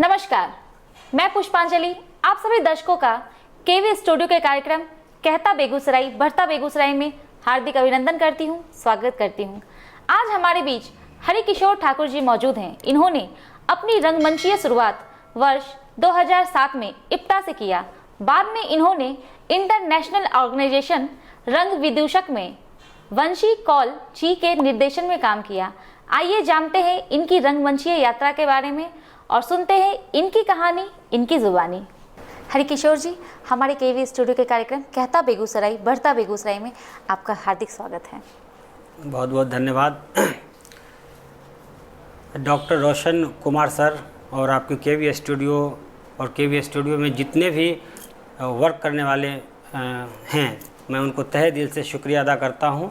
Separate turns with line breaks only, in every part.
नमस्कार, मैं पुष्पांजलि आप सभी दर्शकों का केवी स्टूडियो के कार्यक्रम कहता बेगूसराय बढ़ता बेगूसराय में हार्दिक अभिनंदन करती हूं, स्वागत करती हूं। आज हमारे बीच हरिकिशोर ठाकुर जी मौजूद हैं। इन्होंने अपनी रंगमंचीय शुरुआत वर्ष 2007 में इप्टा से किया। बाद में इन्होंने इंटरनेशनल ऑर्गेनाइजेशन रंग विदूषक में वंशी कौल जी के निर्देशन में काम किया। आइए जानते हैं इनकी रंगमंचीय यात्रा के बारे में और सुनते हैं इनकी कहानी, इनकी जुबानी। हरिकिशोर जी, हमारे केवी स्टूडियो के कार्यक्रम कहता बेगूसराय बढ़ता बेगूसराय में आपका हार्दिक स्वागत है।
बहुत बहुत धन्यवाद डॉक्टर रोशन कुमार सर और आपके केवी स्टूडियो और केवी स्टूडियो में जितने भी वर्क करने वाले हैं, मैं उनको तहे दिल से शुक्रिया अदा करता हूं,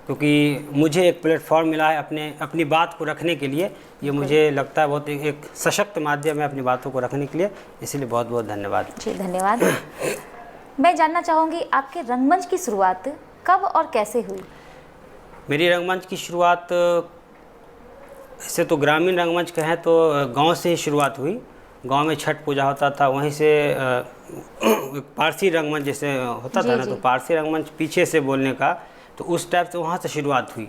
क्योंकि मुझे एक प्लेटफॉर्म मिला है अपनी बात को रखने के लिए। ये मुझे लगता है बहुत एक सशक्त माध्यम है अपनी बातों को रखने के लिए, इसलिए बहुत बहुत धन्यवाद।
जी धन्यवाद। मैं जानना चाहूँगी आपके रंगमंच की शुरुआत कब और कैसे हुई?
मेरी रंगमंच की शुरुआत ऐसे तो ग्रामीण रंगमंच कहें तो गांव से ही शुरुआत हुई। गांव में छठ पूजा होता था, वहीं से पारसी रंगमंच जैसे होता था ना, तो पारसी रंगमंच पीछे से बोलने का, तो उस टाइप से वहाँ से शुरुआत हुई।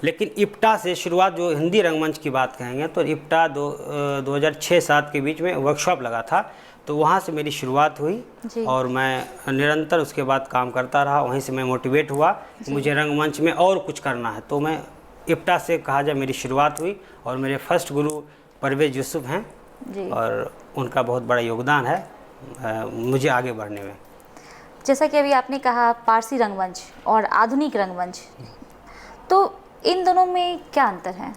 लेकिन इप्टा से शुरुआत, जो हिंदी रंगमंच की बात कहेंगे तो इप्टा 2006-07 के बीच में वर्कशॉप लगा था, तो वहाँ से मेरी शुरुआत हुई और मैं निरंतर उसके बाद काम करता रहा। वहीं से मैं मोटिवेट हुआ कि मुझे रंगमंच में और कुछ करना है, तो मैं इप्टा से कहा जाए मेरी शुरुआत हुई। और मेरे फर्स्ट गुरु परवेज यूसुफ हैं और उनका बहुत बड़ा योगदान है मुझे आगे बढ़ने में।
जैसा कि अभी आपने कहा पारसी रंगमंच और आधुनिक रंगमंच, तो इन दोनों में क्या अंतर है?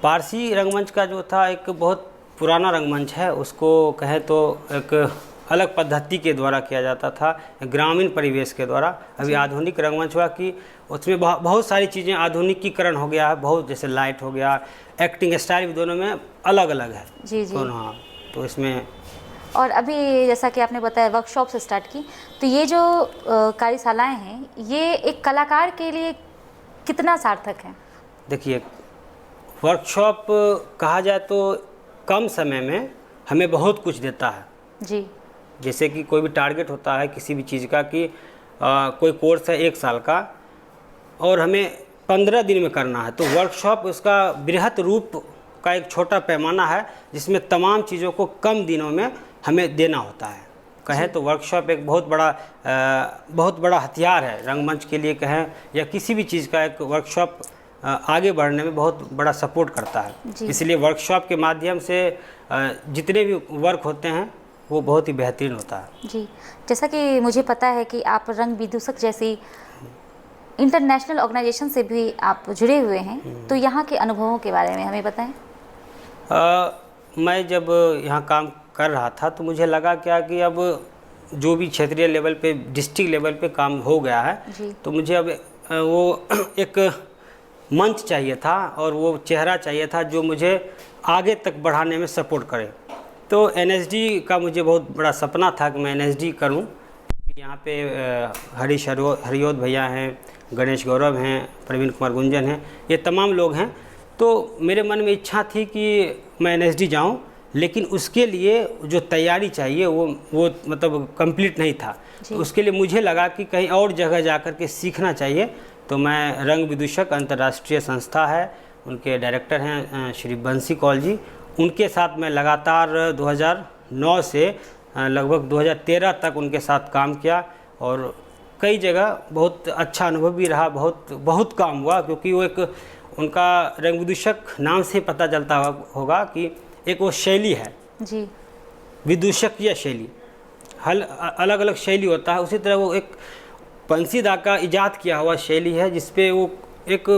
पारसी रंगमंच का जो था एक बहुत पुराना रंगमंच है, उसको कहें तो एक अलग पद्धति के द्वारा किया जाता था, ग्रामीण परिवेश के द्वारा। अभी आधुनिक रंगमंच हुआ कि उसमें बहुत सारी चीज़ें आधुनिकीकरण हो गया है, बहुत जैसे लाइट हो गया, एक्टिंग स्टाइल भी दोनों में अलग अलग है।
जी जी।
हाँ, तो इसमें
और अभी जैसा कि आपने बताया वर्कशॉप से स्टार्ट की, तो ये जो कार्यशालाएं हैं ये एक कलाकार के लिए कितना सार्थक है?
देखिए, वर्कशॉप कहा जाए तो कम समय में हमें बहुत कुछ देता है
जी।
जैसे कि कोई भी टारगेट होता है किसी भी चीज़ का कि कोई कोर्स है 1 साल का और हमें 15 दिन में करना है, तो वर्कशॉप उसका बृहत रूप का एक छोटा पैमाना है जिसमें तमाम चीज़ों को कम दिनों में हमें देना होता है। कहें तो वर्कशॉप एक बहुत बड़ा हथियार है रंगमंच के लिए, कहें या किसी भी चीज़ का, एक वर्कशॉप आगे बढ़ने में बहुत बड़ा सपोर्ट करता है। इसलिए वर्कशॉप के माध्यम से जितने भी वर्क होते हैं वो बहुत ही बेहतरीन होता है।
जी, जैसा कि मुझे पता है कि आप रंग विदूषक जैसी इंटरनेशनल ऑर्गेनाइजेशन से भी आप जुड़े हुए हैं, तो यहाँ के अनुभवों के बारे में हमें बताएं।
मैं जब यहाँ काम कर रहा था तो मुझे लगा क्या कि अब जो भी क्षेत्रीय लेवल पे, डिस्ट्रिक्ट लेवल पे काम हो गया है, तो मुझे अब वो एक मंच चाहिए था और वो चेहरा चाहिए था जो मुझे आगे तक बढ़ाने में सपोर्ट करे। तो एनएसडी का मुझे बहुत बड़ा सपना था कि मैं एनएसडी करूं। यहाँ पे हरियोद भैया हैं, गणेश गौरव हैं, प्रवीण कुमार गुंजन हैं, ये तमाम लोग हैं। तो मेरे मन में इच्छा थी कि मैं एनएसडी जाऊं, लेकिन उसके लिए जो तैयारी चाहिए वो मतलब कंप्लीट नहीं था। तो उसके लिए मुझे लगा कि कहीं और जगह जाकर के सीखना चाहिए। तो मैं रंग विदूषक अंतर्राष्ट्रीय संस्था है, उनके डायरेक्टर हैं श्री बंसी कौल जी, उनके साथ मैं लगातार 2009 से लगभग 2013 तक उनके साथ काम किया और कई जगह बहुत अच्छा अनुभव भी रहा, बहुत काम हुआ, क्योंकि वो एक उनका रंग विदूषक नाम से पता चलता होगा कि एक वो शैली है
जी,
विदूषकीय शैली, अलग अलग शैली होता है। उसी तरह वो एक बंसीदा का इजाद किया हुआ शैली है जिसपे वो एक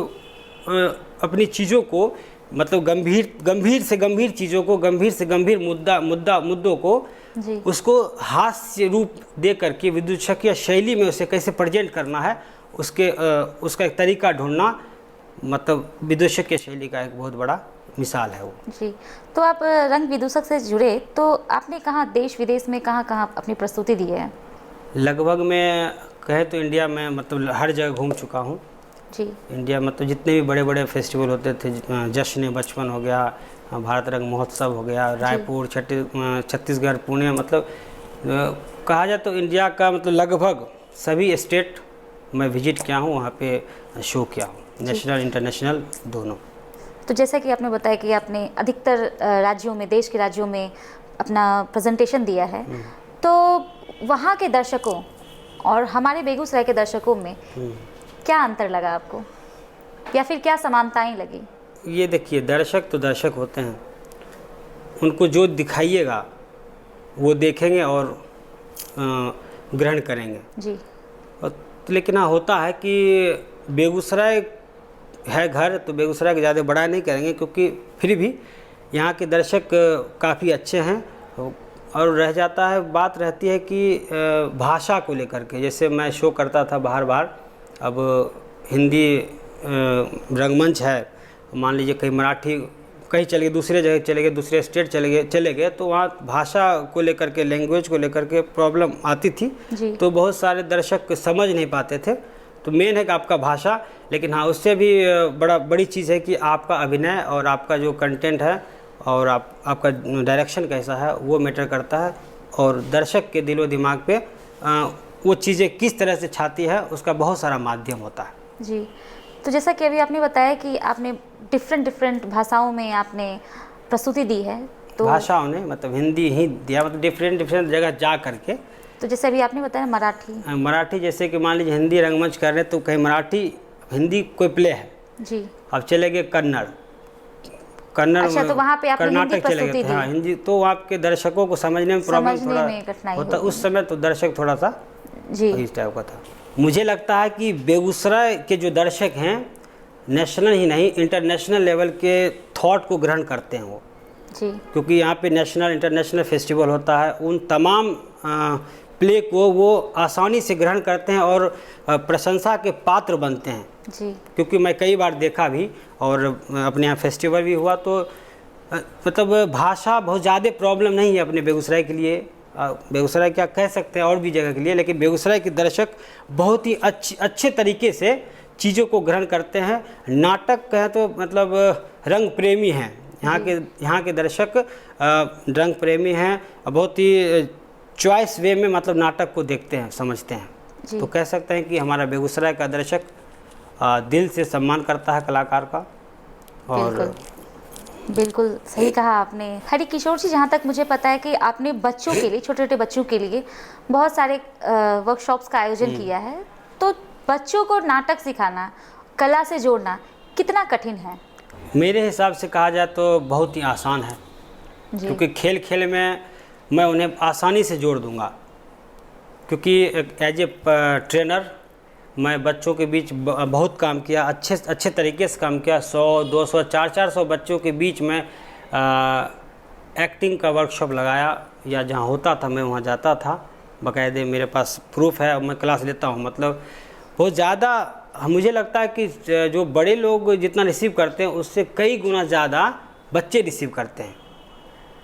अपनी चीज़ों को, मतलब गंभीर से गंभीर चीज़ों को, गंभीर से गंभीर मुद्दों को उसको हास्य रूप दे करके विदूषकीय शैली में उसे कैसे प्रेजेंट करना है, उसका एक तरीका ढूंढना, मतलब विदूषकीय शैली का एक बहुत बड़ा मिसाल है वो।
जी, तो आप रंग विदूषक से जुड़े तो आपने कहाँ देश विदेश में कहाँ अपनी प्रस्तुति दी है?
लगभग मैं कहे तो इंडिया में मतलब हर जगह घूम चुका हूँ।
जी।
इंडिया मतलब जितने भी बड़े बड़े फेस्टिवल होते थे, जश्न बचपन हो गया, भारत रंग महोत्सव हो गया, रायपुर, छत्तीसगढ़, पुणे, मतलब कहा जाए तो इंडिया का मतलब लगभग सभी स्टेट मैं विजिट किया हूँ, वहाँ पे शो किया हूँ, नेशनल इंटरनेशनल दोनों।
तो जैसा कि आपने बताया कि आपने अधिकतर राज्यों में, देश के राज्यों में अपना प्रेजेंटेशन दिया है, तो वहाँ के दर्शकों और हमारे बेगूसराय के दर्शकों में क्या अंतर लगा आपको, या फिर क्या समानताएं लगी?
ये देखिए, दर्शक तो दर्शक होते हैं, उनको जो दिखाइएगा वो देखेंगे और ग्रहण करेंगे
जी।
और लेकिन हाँ, होता है कि बेगूसराय है घर, तो बेगूसराय को ज़्यादा बड़ा नहीं करेंगे, क्योंकि फिर भी यहाँ के दर्शक काफ़ी अच्छे हैं। और रह जाता है, बात रहती है कि भाषा को लेकर के, जैसे मैं शो करता था बाहर बाहर, अब हिंदी रंगमंच है, मान लीजिए कहीं मराठी, कहीं चले गए, दूसरे जगह चले गए, दूसरे स्टेट चले गए, तो वहाँ भाषा को लेकर के, लैंग्वेज को लेकर के प्रॉब्लम आती थी, तो बहुत सारे दर्शक समझ नहीं पाते थे। तो मेन है कि आपका भाषा, लेकिन हाँ, उससे भी बड़ी चीज़ है कि आपका अभिनय और आपका जो कंटेंट है और आपका डायरेक्शन कैसा है, वो मैटर करता है। और दर्शक के दिलो दिमाग पे वो चीज़ें किस तरह से छाती है, उसका बहुत सारा माध्यम होता है।
जी। तो जैसा कि अभी आपने बताया कि आपने डिफरेंट भाषाओं में आपने प्रस्तुति दी है, तो
भाषाओं ने मतलब हिंदी ही दिया, मतलब डिफरेंट जगह जा करके।
तो जैसे अभी आपने बताया
मराठी, जैसे कि मान लीजिए हिंदी रंगमंच कर रहे हैं, तो कहीं मराठी हिंदी कोई प्ले है
जी,
अब चले गए कन्नड़,
अच्छा, तो वहाँ पे आपने
कर्नाटक चले गए, हाँ हिंदी, तो आपके दर्शकों को समझने में प्रॉब्लम थोड़ा होता, उस समय तो दर्शक थोड़ा सा
जी
इस टाइप का था। मुझे लगता है कि बेगूसराय के जो दर्शक हैं, नेशनल ही नहीं इंटरनेशनल लेवल के थॉट को ग्रहण करते हैं वो
जी,
क्योंकि यहाँ पे नेशनल इंटरनेशनल फेस्टिवल होता है, उन तमाम प्ले को वो आसानी से ग्रहण करते हैं और प्रशंसा के पात्र बनते हैं
जी।
क्योंकि मैं कई बार देखा भी और अपने यहाँ फेस्टिवल भी हुआ, तो मतलब भाषा बहुत ज़्यादा प्रॉब्लम नहीं है अपने बेगूसराय के लिए, बेगूसराय क्या कह सकते हैं और भी जगह के लिए, लेकिन बेगूसराय के दर्शक बहुत ही अच्छे तरीके से चीज़ों को ग्रहण करते हैं। नाटक कहें तो मतलब रंग प्रेमी हैं यहाँ के दर्शक, रंग प्रेमी हैं, बहुत ही चॉइस वे में मतलब नाटक को देखते हैं, समझते हैं। तो कह सकते हैं कि हमारा बेगूसराय का दर्शक दिल से सम्मान करता है कलाकार का। और
बिल्कुल सही कहा आपने हरि किशोर जी। जहाँ तक मुझे पता है कि आपने बच्चों के लिए, छोटे छोटे बच्चों के लिए बहुत सारे वर्कशॉप्स का आयोजन किया है, तो बच्चों को नाटक सिखाना, कला से जोड़ना कितना कठिन है? मेरे
हिसाब से कहा जाए तो बहुत ही आसान है, क्योंकि खेल खेल में मैं उन्हें आसानी से जोड़ दूंगा, क्योंकि एज ए ट्रेनर मैं बच्चों के बीच बहुत काम किया, अच्छे तरीके से काम किया। 100, 200, 400 बच्चों के बीच में एक्टिंग का वर्कशॉप लगाया, या जहाँ होता था मैं वहाँ जाता था, बाकायदे मेरे पास प्रूफ है, मैं क्लास लेता हूँ। मतलब बहुत ज़्यादा मुझे लगता है कि जो बड़े लोग जितना रिसीव करते हैं उससे कई गुना ज़्यादा बच्चे रिसीव करते हैं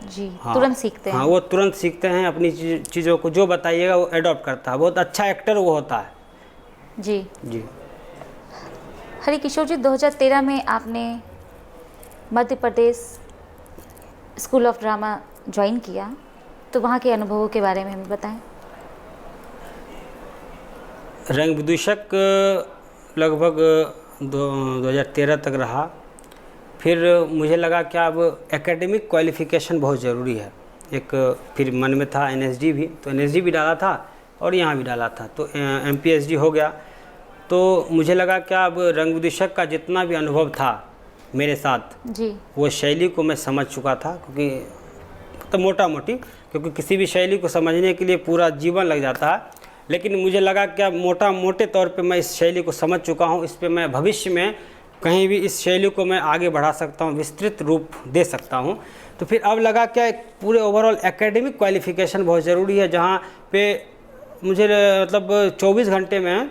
जी। हाँ, तुरंत सीखते हैं।
हाँ, वो तुरंत सीखते हैं, अपनी चीज़ों को जो बताइएगा वो एडॉप्ट करता है, बहुत अच्छा एक्टर वो होता है
जी।
जी।
हरि किशोर जी, 2013 में आपने Madhya Pradesh school of drama join किया, तो वहाँ के अनुभवों के बारे में हमें बताएं।
रंग विदूषक लगभग 2013 तक रहा, फिर मुझे लगा कि अब एकेडमिक क्वालिफ़िकेशन बहुत ज़रूरी है। एक फिर मन में था NSD भी, तो NSD भी डाला था और यहाँ भी डाला था, तो MPSD हो गया। तो मुझे लगा कि अब रंग विदूषक का जितना भी अनुभव था मेरे साथ
जी,
वो शैली को मैं समझ चुका था, क्योंकि तो मोटा मोटी, क्योंकि किसी भी शैली को समझने के लिए पूरा जीवन लग जाता है, लेकिन मुझे लगा कि मोटे तौर पे मैं इस शैली को समझ चुका हूँ, इस पर मैं भविष्य में कहीं भी इस शैली को मैं आगे बढ़ा सकता हूँ, विस्तृत रूप दे सकता हूँ। तो फिर अब लगा क्या पूरे ओवरऑल एकेडमिक क्वालिफ़िकेशन बहुत ज़रूरी है, जहाँ पे मुझे मतलब 24 घंटे में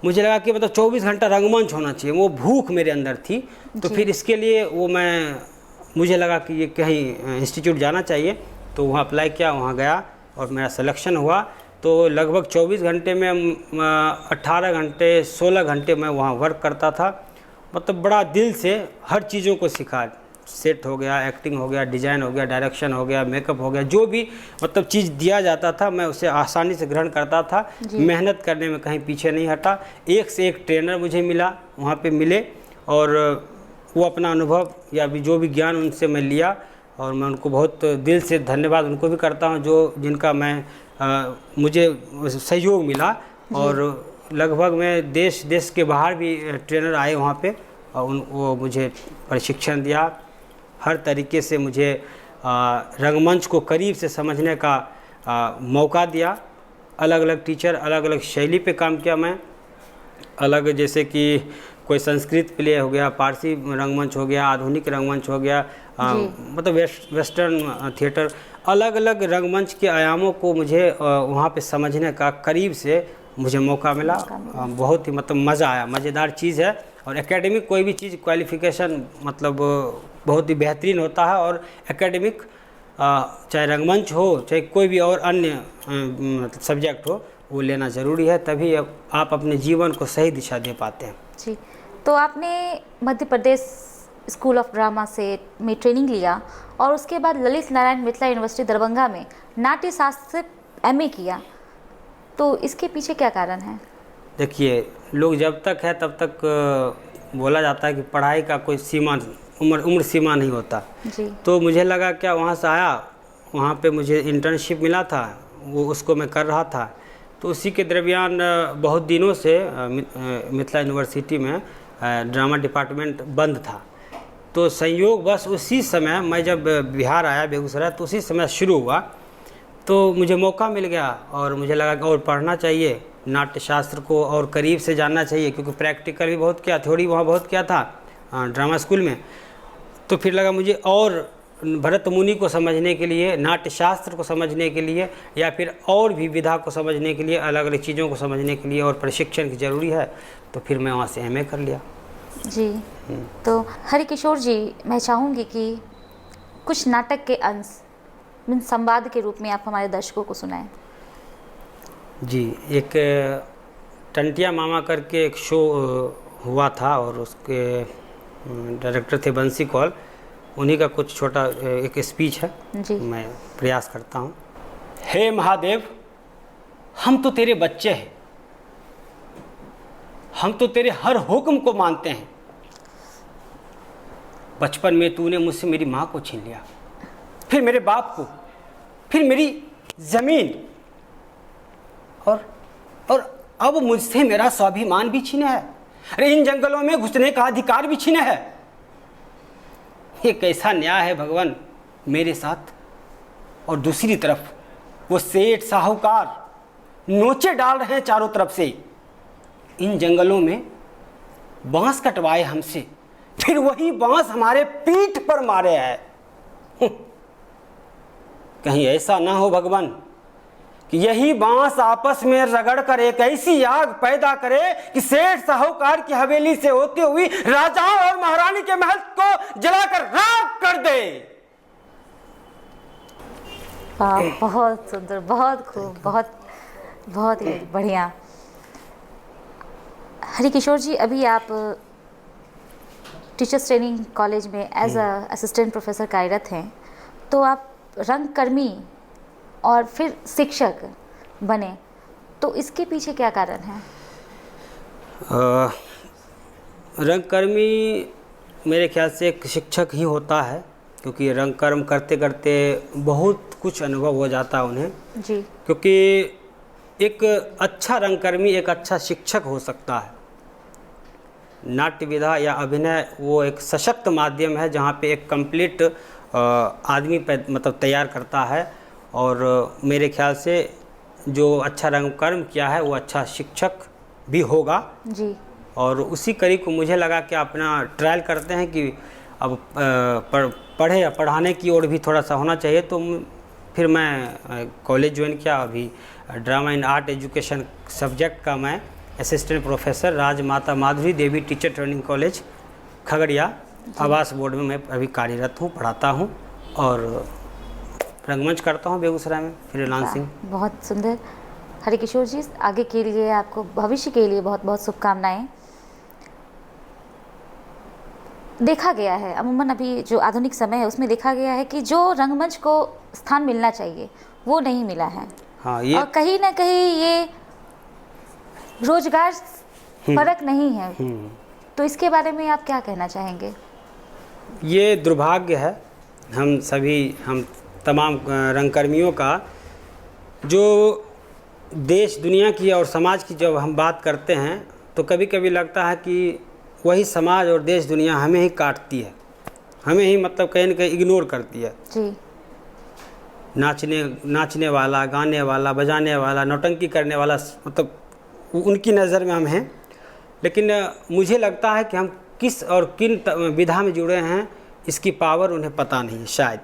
मुझे लगा कि मतलब 24 घंटा रंगमंच होना चाहिए, वो भूख मेरे अंदर थी। तो फिर इसके लिए मुझे लगा कि ये कहीं इंस्टीट्यूट जाना चाहिए, तो वहाँ अप्लाई किया, वहाँ गया और मेरा सिलेक्शन हुआ। तो लगभग 24 घंटे में 18 घंटे 16 घंटे मैं वहाँ वर्क करता था। मतलब बड़ा दिल से हर चीज़ों को सीखा। सेट हो गया, एक्टिंग हो गया, डिज़ाइन हो गया, डायरेक्शन हो गया, मेकअप हो गया, जो भी मतलब चीज़ दिया जाता था मैं उसे आसानी से ग्रहण करता था। मेहनत करने में कहीं पीछे नहीं हटा। एक से एक ट्रेनर मुझे मिला, वहाँ पे मिले, और वो अपना अनुभव या भी जो भी ज्ञान उनसे मैं लिया, और मैं उनको बहुत दिल से धन्यवाद उनको भी करता हूँ जो जिनका मुझे सहयोग मिला। और लगभग मैं देश के बाहर भी ट्रेनर आए वहाँ पे, और वो मुझे प्रशिक्षण दिया। हर तरीके से मुझे रंगमंच को करीब से समझने का मौका दिया। अलग अलग टीचर, अलग अलग शैली पे काम किया मैं। अलग जैसे कि कोई संस्कृत प्ले हो गया, पारसी रंगमंच हो गया, आधुनिक रंगमंच हो गया, मतलब वेस्टर्न थिएटर, अलग अलग रंगमंच के आयामों को मुझे वहाँ पे समझने का करीब से मुझे मौका मिला। बहुत ही मतलब मज़ा आया, मज़ेदार चीज़ है। और एकेडमिक कोई भी चीज़ क्वालिफ़िकेशन मतलब बहुत ही बेहतरीन होता है। और एकेडमिक चाहे रंगमंच हो चाहे कोई भी और अन्य मतलब सब्जेक्ट हो, वो लेना ज़रूरी है, तभी आप अपने जीवन को सही दिशा दे पाते हैं।
जी, तो आपने Madhya Pradesh school of drama में ट्रेनिंग लिया और उसके बाद ललित नारायण मिथिला यूनिवर्सिटी दरभंगा में नाट्य शास्त्र से MA किया, तो इसके पीछे क्या कारण है?
देखिए, लोग जब तक है तब तक बोला जाता है कि पढ़ाई का कोई उम्र सीमा नहीं होता।
जी।
तो मुझे लगा क्या, वहाँ से आया, वहाँ पे मुझे इंटर्नशिप मिला था, वो उसको मैं कर रहा था। तो उसी के दरमियान बहुत दिनों से मिथिला यूनिवर्सिटी में ड्रामा डिपार्टमेंट बंद था। तो संयोग बस उसी समय मैं जब बिहार आया, बेगूसराय, तो उसी समय शुरू हुआ। तो मुझे मौका मिल गया और मुझे लगा कि और पढ़ना चाहिए, नाट्य शास्त्र को और करीब से जानना चाहिए, क्योंकि प्रैक्टिकल भी बहुत किया, थ्योरी वहाँ बहुत किया था ड्रामा स्कूल में। तो फिर लगा मुझे और भरत मुनि को समझने के लिए, नाट्य शास्त्र को समझने के लिए, या फिर और भी विधा को समझने के लिए, अलग अलग चीज़ों को समझने के लिए और प्रशिक्षण की ज़रूरी है। तो फिर मैं वहाँ से MA कर लिया।
जी। तो हरिकिशोर जी, मैं चाहूँगी कि कुछ नाटक के अंश संवाद के रूप में आप हमारे दर्शकों को सुनाएं।
जी, एक टंटिया मामा करके एक शो हुआ था और उसके डायरेक्टर थे बंसी कौल, उन्हीं का कुछ छोटा एक स्पीच है
जी।
मैं प्रयास करता हूँ। हे महादेव, हम तो तेरे बच्चे हैं, हम तो तेरे हर हुक्म को मानते हैं। बचपन में तूने मुझसे मेरी माँ को छीन लिया, फिर मेरे बाप को, फिर मेरी जमीन, और अब मुझसे मेरा स्वाभिमान भी छीना है। अरे इन जंगलों में घुसने का अधिकार भी छीना है। ये कैसा न्याय है भगवान मेरे साथ। और दूसरी तरफ वो सेठ साहूकार नोचे डाल रहे हैं चारों तरफ से। इन जंगलों में बांस कटवाए हमसे, फिर वही बांस हमारे पीठ पर मारे है। कहीं ऐसा ना हो भगवान कि यही बांस आपस में रगड़ कर एक ऐसी आग पैदा करे कि सेठ साहूकार की हवेली से होती हुई राजाओं और महारानी के महल को जलाकर राख कर दे।
बहुत सुंदर, बहुत खूब, बहुत ही बढ़िया। हरिकिशोर जी, अभी आप टीचर्स ट्रेनिंग कॉलेज में एज असिस्टेंट प्रोफेसर कार्यरत हैं, तो आप रंगकर्मी और फिर शिक्षक बने, तो इसके पीछे क्या कारण है?
रंगकर्मी मेरे ख्याल से एक शिक्षक ही होता है, क्योंकि रंगकर्म करते करते बहुत कुछ अनुभव हो जाता है उन्हें।
जी।
क्योंकि एक अच्छा रंगकर्मी एक अच्छा शिक्षक हो सकता है। नाट्य विधा या अभिनय वो एक सशक्त माध्यम है जहाँ पे एक कंप्लीट आदमी मतलब तैयार करता है। और मेरे ख्याल से जो अच्छा रंगकर्म किया है वो अच्छा शिक्षक भी होगा।
जी।
और उसी करीब को मुझे लगा कि अपना ट्रायल करते हैं कि अब पढ़ाने की ओर भी थोड़ा सा होना चाहिए। तो फिर मैं कॉलेज ज्वाइन किया। अभी drama and art education subject का मैं असिस्टेंट प्रोफेसर राजमाता माधुरी देवी टीचर ट्रेनिंग कॉलेज खगड़िया आवास बोर्ड में मैं अभी कार्यरत हूँ, पढ़ाता हूँ और रंगमंच करता हूँ बेगूसराय में फ्रीलांसिंग।
बहुत सुंदर। हरिकिशोर जी, आगे के लिए आपको भविष्य के लिए बहुत बहुत शुभकामनाएं। देखा गया है अमूमन अभी जो आधुनिक समय है उसमें देखा गया है कि जो रंगमंच को स्थान मिलना चाहिए वो नहीं मिला है।
हाँ, ये
और कहीं ना कहीं ये रोजगार परक नहीं है, तो इसके बारे में आप क्या कहना चाहेंगे?
ये दुर्भाग्य है हम तमाम रंगकर्मियों का, जो देश दुनिया की और समाज की जब हम बात करते हैं तो कभी कभी लगता है कि वही समाज और देश दुनिया हमें ही काटती है, हमें ही मतलब कहीं ना कहीं इग्नोर करती है
जी।
नाचने वाला, गाने वाला, बजाने वाला, नौटंकी करने वाला, मतलब उनकी नज़र में हम हैं। लेकिन मुझे लगता है कि हम किस और किन विधा में जुड़े हैं इसकी पावर उन्हें पता नहीं है शायद,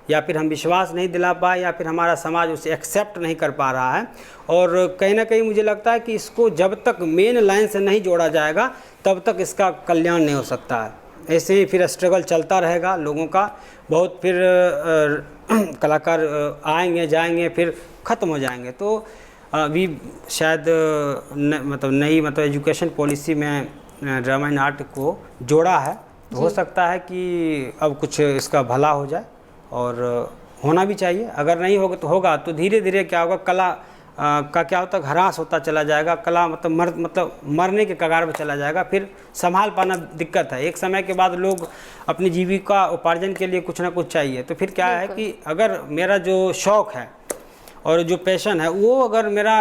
या फिर हम विश्वास नहीं दिला पाए, या फिर हमारा समाज उसे एक्सेप्ट नहीं कर पा रहा है। और कहीं ना कहीं मुझे लगता है कि इसको जब तक मेन लाइन से नहीं जोड़ा जाएगा तब तक इसका कल्याण नहीं हो सकता है। ऐसे ही फिर स्ट्रगल चलता रहेगा लोगों का, बहुत फिर कलाकार आएंगे जाएंगे फिर ख़त्म हो जाएंगे। तो अभी शायद नई एजुकेशन पॉलिसी में ड्रामा एंड आर्ट को जोड़ा है, तो हो सकता है कि अब कुछ इसका भला हो जाए, और होना भी चाहिए। अगर नहीं होगा तो धीरे धीरे क्या होगा, कला का क्या होता है, ह्रास होता चला जाएगा, कला मतलब मरने के कगार पर चला जाएगा, फिर संभाल पाना दिक्कत है। एक समय के बाद लोग अपनी जीविका उपार्जन के लिए कुछ ना कुछ चाहिए, तो फिर क्या है कि अगर मेरा जो शौक़ है और जो पैशन है वो अगर मेरा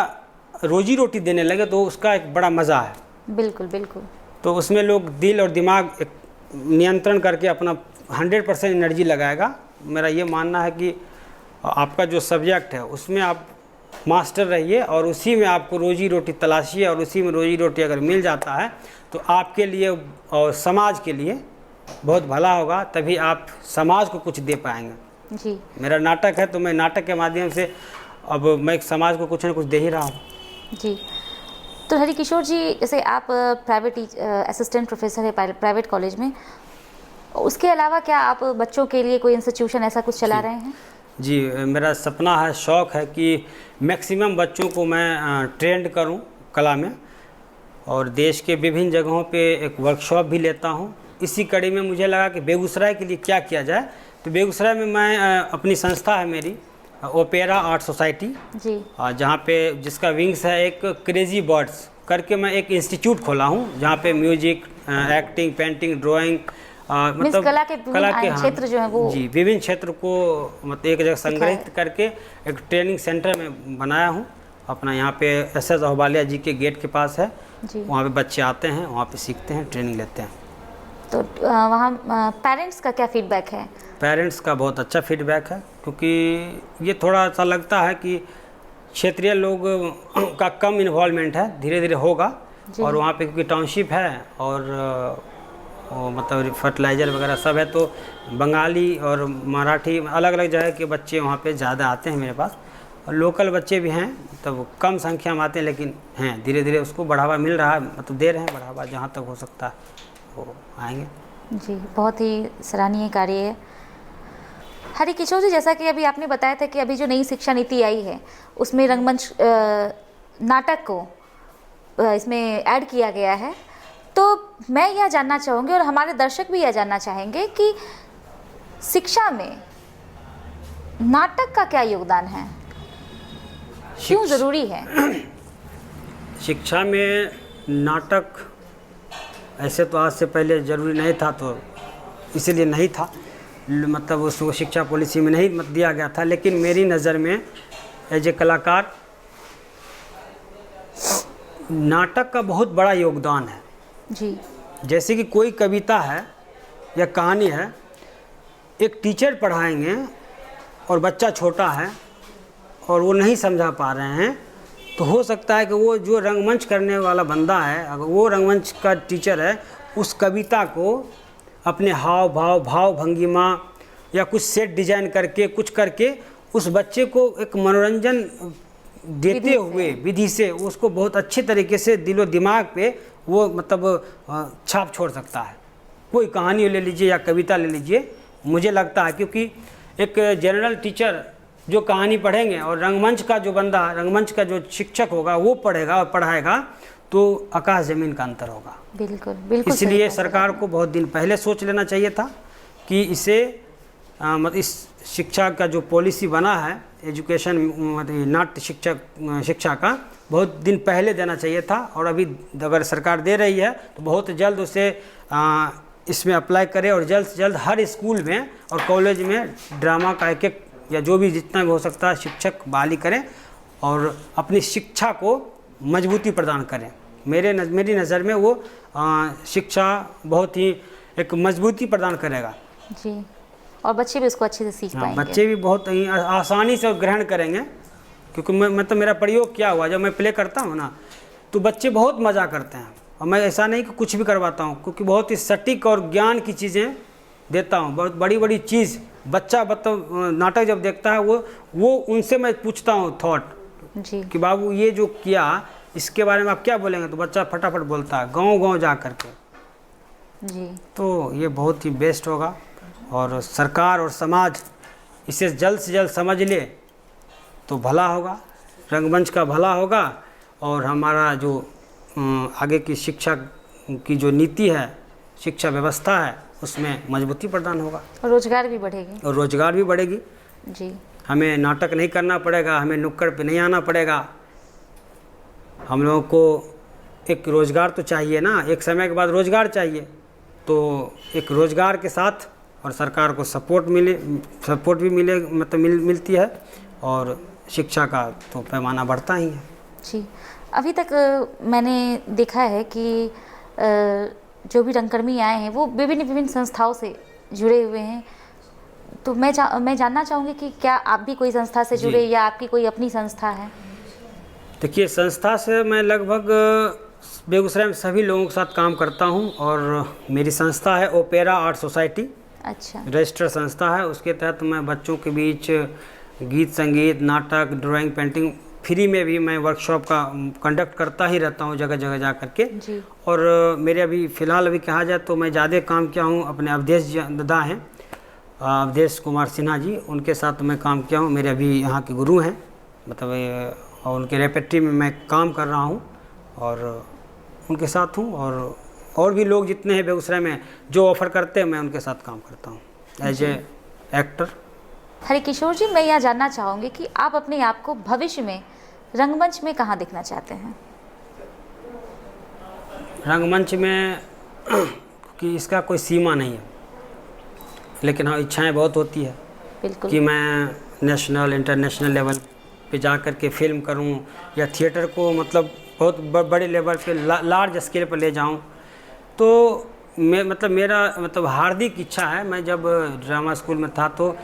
रोजी रोटी देने लगे तो उसका एक बड़ा मज़ा है।
बिल्कुल बिल्कुल।
तो उसमें लोग दिल और दिमाग एक नियंत्रण करके अपना 100% एनर्जी लगाएगा। मेरा ये मानना है कि आपका जो सब्जेक्ट है उसमें आप मास्टर रहिए और उसी में आपको रोजी रोटी तलाशिए, और उसी में रोजी रोटी अगर मिल जाता है तो आपके लिए और समाज के लिए बहुत भला होगा, तभी आप समाज को कुछ दे पाएंगे।
जी। मेरा
नाटक है तो मैं नाटक के माध्यम से अब मैं समाज को कुछ न कुछ दे ही रहा हूँ।
जी। तो हरिकिशोर जी, जैसे आप प्राइवेट असिस्टेंट प्रोफेसर है प्राइवेट कॉलेज में, उसके अलावा क्या आप बच्चों के लिए कोई इंस्टीट्यूशन ऐसा कुछ चला रहे हैं?
जी, मेरा सपना है, शौक़ है कि मैक्सिमम बच्चों को मैं ट्रेंड करूं कला में, और देश के विभिन्न जगहों पे एक वर्कशॉप भी लेता हूं। इसी कड़ी में मुझे लगा कि बेगूसराय के लिए क्या किया जाए, तो बेगूसराय में मैं अपनी संस्था है मेरी, ओपेरा आर्ट सोसाइटी जी, जहाँ पे जिसका विंग्स है एक क्रेजी बर्ड्स करके, मैं एक इंस्टीट्यूट खोला हूँ जहाँ पे म्यूजिक, एक्टिंग, पेंटिंग, ड्राइंग, मतलब
कला के क्षेत्र जो है वो
जी विभिन्न क्षेत्र को मतलब एक जगह संग्रहित करके एक ट्रेनिंग सेंटर में बनाया हूँ अपना। यहाँ पे SS अहबालिया जी के गेट के पास है, वहाँ पे बच्चे आते हैं, वहाँ पे सीखते हैं, ट्रेनिंग लेते हैं।
तो वहाँ पेरेंट्स का क्या फीडबैक है?
पेरेंट्स का बहुत अच्छा फीडबैक है, क्योंकि ये थोड़ा सा लगता है कि क्षेत्रीय लोग का कम इन्वॉल्वमेंट है, धीरे धीरे होगा। और वहाँ पे क्योंकि टाउनशिप है और मतलब फर्टिलाइज़र वगैरह सब है, तो बंगाली और मराठी अलग अलग जगह के बच्चे वहाँ पे ज़्यादा आते हैं मेरे पास, और लोकल बच्चे भी हैं, तब कम संख्या में आते हैं, लेकिन हैं धीरे धीरे उसको बढ़ावा मिल रहा है, मतलब दे रहे हैं बढ़ावा, जहाँ तक हो सकता है वो आएंगे। जी,
बहुत ही सराहनीय कार्य है। हरिकिशोर जी, जैसा कि अभी आपने बताया था कि अभी जो नई शिक्षा नीति आई है उसमें रंगमंच नाटक को इसमें ऐड किया गया है, तो मैं यह जानना चाहूँगी और हमारे दर्शक भी यह जानना चाहेंगे कि शिक्षा में नाटक का क्या योगदान है, क्यों ज़रूरी है?
शिक्षा में नाटक ऐसे तो आज से पहले ज़रूरी नहीं था, तो इसीलिए नहीं था, मतलब उसको शिक्षा पॉलिसी में नहीं मत दिया गया था। लेकिन मेरी नज़र में एज ए कलाकार नाटक का बहुत बड़ा योगदान है जी। जैसे कि कोई कविता है या कहानी है, एक टीचर पढ़ाएंगे और बच्चा छोटा है और वो नहीं समझा पा रहे हैं, तो हो सकता है कि वो जो रंगमंच करने वाला बंदा है, अगर वो रंगमंच का टीचर है, उस कविता को अपने हाव भाव, भाव भंगिमा या कुछ सेट डिजाइन करके कुछ करके उस बच्चे को एक मनोरंजन देते हुए विधि से उसको बहुत अच्छे तरीके से दिलो दिमाग पे वो मतलब छाप छोड़ सकता है। कोई कहानी ले लीजिए या कविता ले लीजिए, मुझे लगता है क्योंकि एक जनरल टीचर जो कहानी पढ़ेंगे और रंगमंच का जो बंदा, रंगमंच का जो शिक्षक होगा वो पढ़ेगा और पढ़ाएगा, तो आकाश ज़मीन का अंतर होगा।
बिल्कुल बिल्कुल।
इसलिए सरकार को बहुत दिन पहले सोच लेना चाहिए था कि इसे मतलब इस शिक्षा का जो पॉलिसी बना है एजुकेशन, मतलब नाट्य शिक्षा का बहुत दिन पहले देना चाहिए था। और अभी अगर सरकार दे रही है तो बहुत जल्द उसे इसमें अप्लाई करे और जल्द से जल्द हर स्कूल में और कॉलेज में ड्रामा का एक या जो भी जितना भी हो सकता है शिक्षक बहाली करें और अपनी शिक्षा को मजबूती प्रदान करें। मेरी नज़र में वो शिक्षा बहुत ही एक मजबूती प्रदान करेगा
जी, और बच्चे भी उसको अच्छे से सीख पाएंगे।
बच्चे भी बहुत ही आसानी से ग्रहण करेंगे, क्योंकि मैं तो मेरा प्रयोग क्या हुआ, जब मैं प्ले करता हूँ ना तो बच्चे बहुत मज़ा करते हैं। और मैं ऐसा नहीं कि कुछ भी करवाता हूँ, क्योंकि बहुत ही सटीक और ज्ञान की चीज़ें देता हूँ, बहुत बड़ी बड़ी चीज़। बच्चा नाटक जब देखता है वो उनसे मैं पूछता हूँ थॉट
जी
कि बाबू ये जो किया इसके बारे में आप क्या बोलेंगे, तो बच्चा फटाफट बोलता है गाँव जा करके।
जी,
तो ये बहुत ही बेस्ट होगा और सरकार और समाज इसे जल्द से जल्द समझ ले तो भला होगा, रंगमंच का भला होगा और हमारा जो आगे की शिक्षा की जो नीति है, शिक्षा व्यवस्था है, उसमें मजबूती प्रदान होगा
और रोजगार भी बढ़ेगी।
और रोजगार भी बढ़ेगी।
जी,
हमें नाटक नहीं करना पड़ेगा, हमें नुक्कड़ पे नहीं आना पड़ेगा। हम लोगों को एक रोज़गार तो चाहिए ना, एक समय के बाद रोज़गार चाहिए, तो एक रोज़गार के साथ और सरकार को सपोर्ट भी मिले, मतलब मिलती है और शिक्षा का तो पैमाना बढ़ता ही है।
जी, अभी तक मैंने देखा है कि जो भी रंगकर्मी आए हैं वो विभिन्न संस्थाओं से जुड़े हुए हैं। तो मैं जानना चाहूँगी कि क्या आप भी कोई संस्था से जुड़े या आपकी कोई अपनी संस्था है?
देखिए, संस्था से मैं लगभग बेगूसराय में सभी लोगों के साथ काम करता हूं और मेरी संस्था है ओपेरा आर्ट सोसाइटी।
अच्छा,
रजिस्टर्ड संस्था है। उसके तहत मैं बच्चों के बीच गीत संगीत, नाटक, ड्राइंग, पेंटिंग फ्री में भी मैं वर्कशॉप का कंडक्ट करता ही रहता हूं जगह जगह जा करके।
जी।
और मेरे अभी फ़िलहाल अभी कहा जाए तो मैं ज़्यादा काम किया हूँ अपने अवधेश दादा हैं, अवधेश कुमार सिन्हा जी, उनके साथ मैं काम किया हूँ। मेरे अभी यहाँ के गुरु हैं, मतलब और उनके रेपेट्री में मैं काम कर रहा हूँ और उनके साथ हूँ। और भी लोग जितने हैं बेगूसराय में जो ऑफ़र करते हैं मैं उनके साथ काम करता हूँ एज ए एक्टर।
हरिकिशोर जी, मैं यह जानना चाहूँगी कि आप अपने आप को भविष्य में रंगमंच में कहाँ देखना चाहते हैं?
रंगमंच में कि इसका कोई सीमा नहीं है, लेकिन हाँ इच्छाएं बहुत होती है
बिल्कुल
कि मैं नेशनल इंटरनेशनल लेवल पे जा कर के फिल्म करूं या थिएटर को मतलब बहुत बड़े लेवल पे लार्ज स्केल पर ले जाऊं। तो मेरा हार्दिक इच्छा है। मैं जब ड्रामा स्कूल में था तो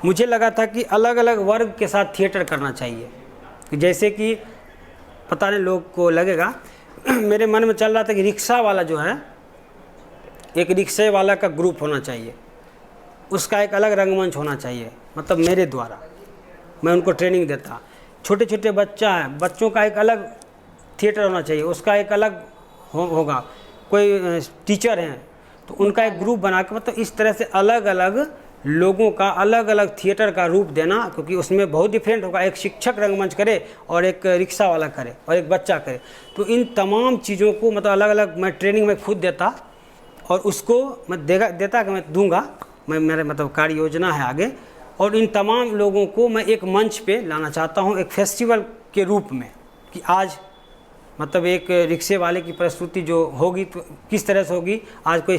मुझे लगा था कि अलग अलग वर्ग के साथ थिएटर करना चाहिए, जैसे कि पता नहीं लोग को लगेगा मेरे मन में चल रहा था कि रिक्शा वाला जो है, एक रिक्शे वाला का ग्रुप होना चाहिए, उसका एक अलग रंगमंच होना चाहिए, मतलब मेरे द्वारा मैं उनको ट्रेनिंग देता। छोटे छोटे बच्चों का एक अलग थिएटर होना चाहिए, उसका एक अलग होगा। कोई टीचर हैं तो उनका एक ग्रुप बना के, मतलब इस तरह से अलग अलग लोगों का अलग अलग थिएटर का रूप देना, क्योंकि उसमें बहुत डिफरेंट होगा। एक शिक्षक रंगमंच करे और एक रिक्शा वाला करे और एक बच्चा करे, तो इन तमाम चीज़ों को मतलब अलग अलग मैं ट्रेनिंग में खुद देता और उसको मैं देता कि मैं दूंगा, मेरे मतलब कार्य योजना है आगे। और इन तमाम लोगों को मैं एक मंच पे लाना चाहता हूँ, एक फेस्टिवल के रूप में, कि आज मतलब एक रिक्शे वाले की प्रस्तुति जो होगी तो किस तरह से होगी, आज कोई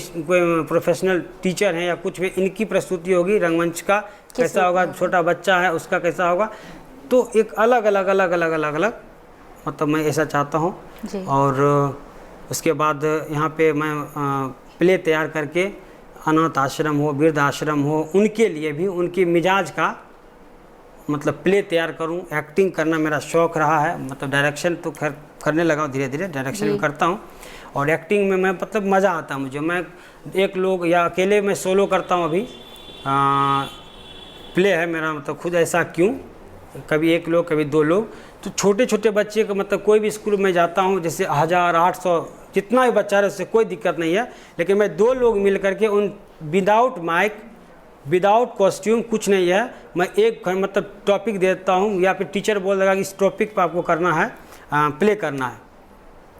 प्रोफेशनल टीचर हैं या कुछ भी, इनकी प्रस्तुति होगी, रंगमंच का कैसा होगा, छोटा बच्चा है उसका कैसा होगा। तो एक अलग अलग मतलब मैं ऐसा चाहता हूँ। और उसके बाद यहाँ पे मैं प्ले तैयार करके अनाथ आश्रम हो, वृद्ध आश्रम हो, उनके लिए भी उनके मिजाज का मतलब प्ले तैयार करूं। एक्टिंग करना मेरा शौक़ रहा है, मतलब डायरेक्शन तो खैर करने लगा हूँ, धीरे धीरे डायरेक्शन भी करता हूं। और एक्टिंग में मैं मतलब मज़ा आता है मुझे। मैं एक लोग या अकेले मैं सोलो करता हूं। अभी प्ले है मेरा, मतलब खुद ऐसा क्यों, कभी एक लोग कभी दो लोग। तो छोटे छोटे बच्चे का मतलब कोई भी स्कूल में जाता हूँ, जैसे 1800 जितना भी बच्चा है उससे कोई दिक्कत नहीं है, लेकिन मैं 2 लोग मिल करके उन विदाउट माइक विदाउट कॉस्ट्यूम कुछ नहीं है। मैं एक मतलब टॉपिक देता हूँ या फिर टीचर बोल देगा कि इस टॉपिक पर आपको करना है, प्ले करना है,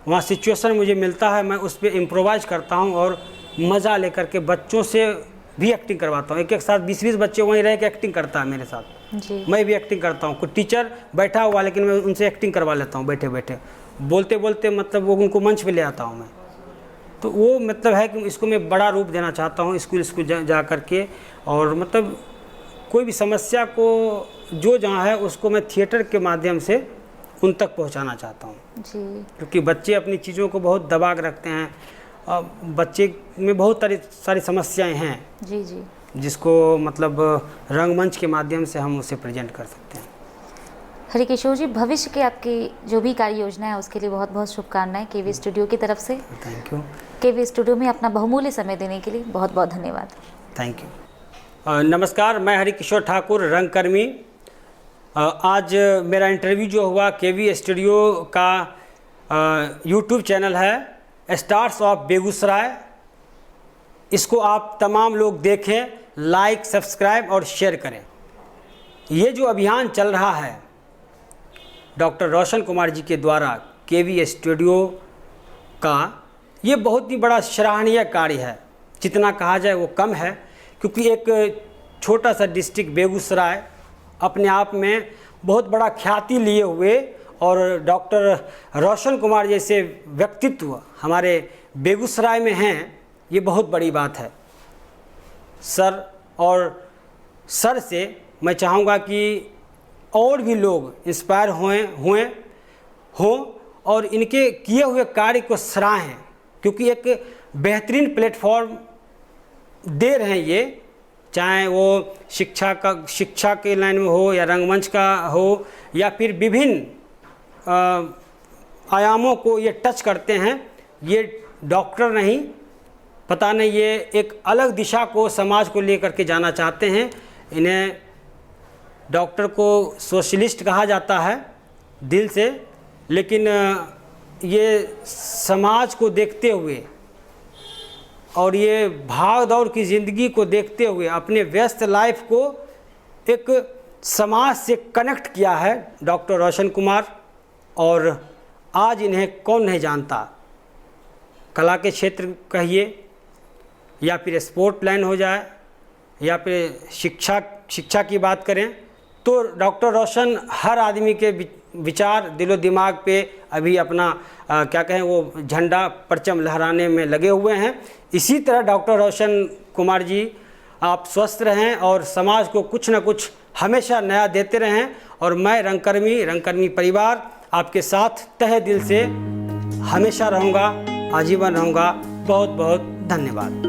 वहाँ सिचुएशन मुझे मिलता है, मैं उस पर इम्प्रोवाइज़ करता हूँ और मज़ा लेकर के बच्चों से भी एक्टिंग करवाता हूँ। एक साथ 20-20 बच्चे वहीं रह के एक्टिंग करता है मेरे साथ
जी।
मैं भी एक्टिंग करता हूँ। कोई टीचर बैठा हुआ लेकिन मैं उनसे एक्टिंग करवा लेता हूँ बैठे बैठे, बोलते बोलते मतलब वो उनको मंच पे ले आता हूँ मैं। तो वो मतलब है कि इसको मैं बड़ा रूप देना चाहता हूँ स्कूल जा कर के, और मतलब कोई भी समस्या को जो जहाँ है उसको मैं थिएटर के माध्यम से उन तक पहुँचाना चाहता हूँ
जी।
क्योंकि बच्चे अपनी चीज़ों को बहुत दबा के रखते हैं और बच्चे में बहुत सारी समस्याएं हैं
जी जी।
जिसको मतलब रंगमंच के माध्यम से हम उसे प्रेजेंट कर सकते हैं।
हरिकिशोर जी, भविष्य के आपकी जो भी कार्य योजना है उसके लिए बहुत बहुत शुभकामनाएं केवी स्टूडियो की तरफ से।
Thank you.
केवी स्टूडियो में अपना बहुमूल्य समय देने के लिए बहुत बहुत धन्यवाद।
Thank you. नमस्कार, मैं हरिकिशोर ठाकुर, रंगकर्मी। आज मेरा इंटरव्यू जो हुआ केवी स्टूडियो का यूट्यूब चैनल है स्टार्स ऑफ बेगूसराय, इसको आप तमाम लोग देखें, लाइक, सब्सक्राइब और शेयर करें। ये जो अभियान चल रहा है डॉक्टर रोशन कुमार जी के द्वारा केवी स्टूडियो का, ये बहुत ही बड़ा सराहनीय कार्य है। जितना कहा जाए वो कम है, क्योंकि एक छोटा सा डिस्ट्रिक्ट बेगूसराय अपने आप में बहुत बड़ा ख्याति लिए हुए और डॉक्टर रोशन कुमार जैसे व्यक्तित्व हमारे बेगूसराय में हैं, ये बहुत बड़ी बात है। सर से मैं चाहूँगा कि और भी लोग इंस्पायर हों और इनके किए हुए कार्य को सराहें, क्योंकि एक बेहतरीन प्लेटफॉर्म दे रहे हैं ये, चाहे वो शिक्षा के लाइन में हो या रंगमंच का हो या फिर विभिन्न आयामों को ये टच करते हैं। ये डॉक्टर नहीं, पता नहीं, ये एक अलग दिशा को समाज को लेकर के जाना चाहते हैं। इन्हें डॉक्टर को सोशलिस्ट कहा जाता है दिल से, लेकिन ये समाज को देखते हुए और ये भाग दौड़ की ज़िंदगी को देखते हुए अपने व्यस्त लाइफ को एक समाज से कनेक्ट किया है डॉक्टर रोशन कुमार। और आज इन्हें कौन नहीं जानता, कला के क्षेत्र कहिए या फिर स्पोर्ट लाइन हो जाए या फिर शिक्षा की बात करें, तो डॉक्टर रोशन हर आदमी के विचार दिलो दिमाग पे अभी अपना क्या कहें वो झंडा परचम लहराने में लगे हुए हैं। इसी तरह डॉक्टर रोशन कुमार जी, आप स्वस्थ रहें और समाज को कुछ न कुछ हमेशा नया देते रहें। और मैं रंगकर्मी परिवार आपके साथ तहे दिल से हमेशा रहूँगा, आजीवन रहूँगा। बहुत बहुत धन्यवाद।